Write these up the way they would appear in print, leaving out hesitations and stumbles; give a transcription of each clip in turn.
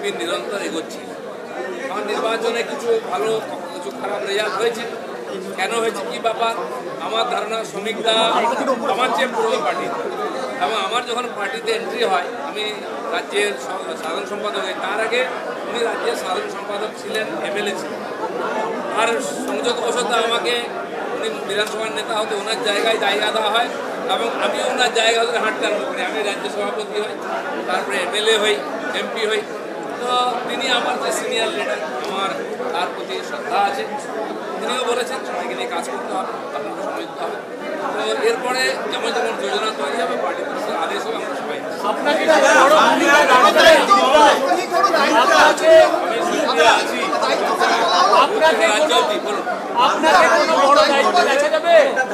BJP নিরন্তর এগোচ্ছে। আমার নির্বাচনে কিছু ভালো কিছু খারাপ রেজাল্ট হয়েছে। কেন হয়েছে কি ব্যাপার? আমার ধারণা শ্রমিকদা আমার চেয়ে পুরনো পার্টি, এবং আমার যখন পার্টিতে এন্ট্রি হয়, আমি রাজ্যের সাধারণ সম্পাদক হই, তার আগে উনি রাজ্যের সাধারণ সম্পাদক ছিলেন, এমএলএ ছিলেন। আর সংযোগবশত আমাকে উনি বিধানসভার নেতা হতে ওনার জায়গায় জায়গা দেওয়া হয়, এবং আমি ওনার জায়গা ধরে হাঁটতে আরম্ভ করি। আমি রাজ্য সভাপতি হই, তারপরে এমএলএ হই, এমপি হই। তো তিনি আমার যে সিনিয়র লিডার, আমার তার প্রতি শ্রদ্ধা আছে। তিনিও বলেছেন সবাইকে নিয়ে কাজ করতে হবে, আপনাকে সময় দিতে হবে। তো এরপরে যেমন যেমন যোজনা তৈরি হবে, পার্টি আদেশ হবে, আমরা সবাই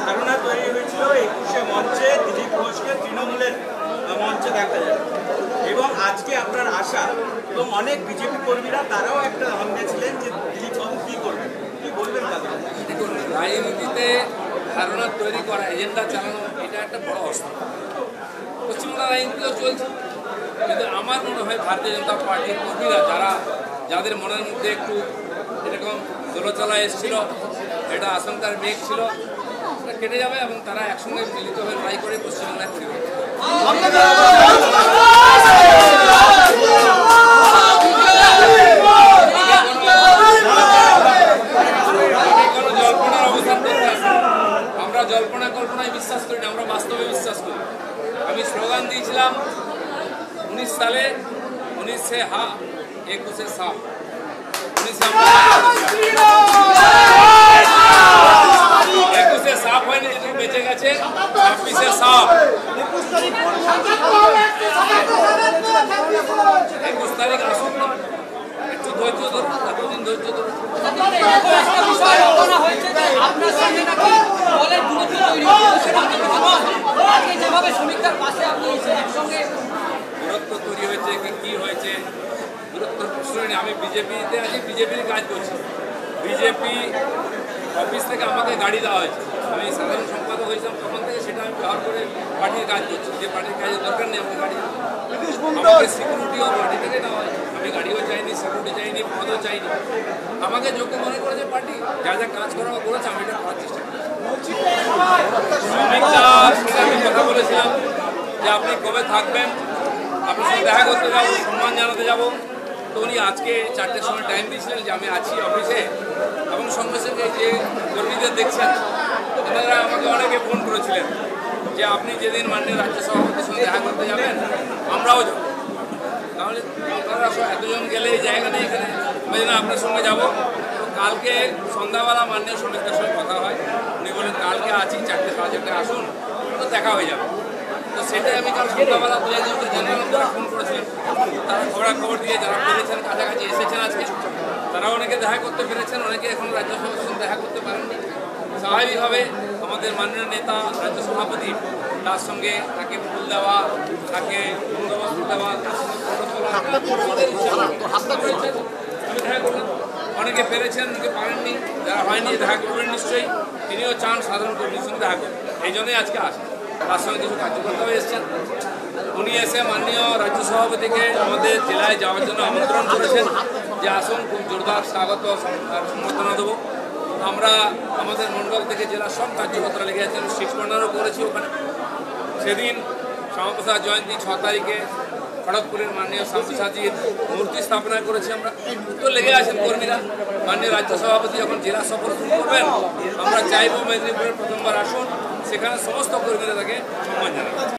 ধারণা তৈরি হয়েছিল 21শে মঞ্চে দিলীপ ঘোষকে তৃণমূলের মঞ্চে দেখা যাবে, এবং আজকে আপনার আশা এবং অনেক বিজেপি কর্মীরা তারাও একটা ধারণা ছিলেন যে দিলীপ বাবু কি করবেন, কি বলবেন তাদের? দেখুন, রাজনীতিতে ধারণা তৈরি করা, এজেন্ডা চালানো, এটা একটা বড় অস্ত্র। পশ্চিমবঙ্গ রাজনীতিও চলছে, কিন্তু আমার মনে হয় ভারতীয় জনতা পার্টির কর্মীরা যাদের মনের মধ্যে একটু এরকম দোলচলা এসেছিল, এটা আশঙ্কার মেঘ ছিল, সেটা কেটে যাবে, এবং তারা একসঙ্গে মিলিত হয়ে লড়াই করে পশ্চিমবাংলায় পরিবর্তন। আমরা জল্পনা কল্পনায় বিশ্বাস করি না, আমরা বাস্তবে বিশ্বাস করি। আমি স্লোগান দিয়েছিলাম 19 সালে, 19 से हाँ 21 से साफ। 21 से साफ হয়নি, যেটুকু বেঁচে গেছে 26 से साफ। 21 তারিখ আসুন না, একটু ধৈর্য ধরুন, এতদিন ধৈর্য ধরুন। দূরত্ব তৈরি হয়েছে কি হয়েছে? দূরত্ব প্রশ্ন নেই। আমি বিজেপিতে আছি, বিজেপির কাজ করছি। বিজেপি অফিস থেকে আমাকে গাড়ি দেওয়া হয়েছে, আমি সাধারণ সম্পাদক হয়েছিলাম, তখন থেকে সেটা আমি ব্যবহার করে পার্টির কাজ করছি। যে পার্টির কাজের দরকার নেই আমাকে গাড়ি, আমাকে সিকিউরিটিও পার্টি থেকে দেওয়া হয়। আমি গাড়িও চাইনি, সিকিউরিটি চাইনি, পদও চাইনি। আমাকে যোগ্য মনে করেছে পার্টি, যা যা কাজ করা করেছে, আমি এটা করার চেষ্টা করছি। আমি কথা বলেছিলাম যে আপনি কবে থাকবেন, আপনার সাথে দেখা করতে যাবো, সম্মান জানাতে যাবো। তো উনি আজকে 4টের সময় টাইম দিয়েছিলেন যে আমি আছি অফিসে, এবং সঙ্গে সঙ্গে যে কর্মীদের দেখছেন, ওনারা আমাকে অনেকে ফোন করেছিলেন যে আপনি যেদিন মাননীয় রাজ্য সভাপতির সঙ্গে দেখা করতে যাবেন, আমরাও যাবো। তাহলে আপনারা এতজন গেলে এই জায়গা নেই এখানে, আমি না আপনার সঙ্গে যাবো। তো কালকে সন্ধ্যাবেলা মাননীয় শ্রমিকদের সঙ্গে কথা হয়, উনি বলেন কালকে আছি 4টে 5:30 আসুন, তো দেখা হয়ে যাবে। তো সেটাই আমি কাল সন্ধ্যাবেলা 2-একজনকে জেনারেল তারা ফোন করেছিলেন, তারা খবরাখবর দিয়ে যারা পেরেছেন, কাছাকাছি এসেছেন আজকে, তারা অনেকে দেখা করতে পেরেছেন, অনেকে এখন রাজ্য সভাপতির সঙ্গে দেখা করতে পারেননি। স্বাভাবিকভাবে আমাদের মাননীয় নেতা রাজ্য সভাপতি, তার সঙ্গে তাকে ফুল দেওয়া, তাকে বন্দোবস্ত দেওয়া, তার সঙ্গে ফটো তোলা, আমি দেখা করলাম। অনেকে পেরেছেন, অনেকে পারেননি, যারা হয়নি দেখা করবেন নিশ্চয়ই। তিনিও চান সাধারণ কর্মীর সঙ্গে দেখা করবেন, এই জন্যই আজকে আসেন। তার সঙ্গে কিছু কার্যকর্তাও এসেছেন। উনি এসে মাননীয় রাজ্য সভাপতিকে আমাদের জেলায় যাওয়ার জন্য আমন্ত্রণ করেছেন যে আসুন, খুব জোরদার স্বাগত আর সম্বর্ধনা দেবো। আমরা আমাদের মণ্ডল থেকে জেলার সব কার্যকর্তারা লেগে আছেন, সিক্স কর্নারও করেছি ওখানে। সেদিন শ্যামাপ্রসাদ জয়ন্তী 6 তারিখে খড়গপুরের মাননীয় শ্যামাপ্রসাদজির মূর্তি স্থাপনা করেছি আমরা। তো লেগে আছেন কর্মীরা। মাননীয় রাজ্য সভাপতি যখন জেলা সফর শুরু করবেন, আমরা চাইব মেদিনীপুরের প্রথমবার আসুন, সেখানে সমস্ত কর্মীরা তাকে সম্মান জানাবেন।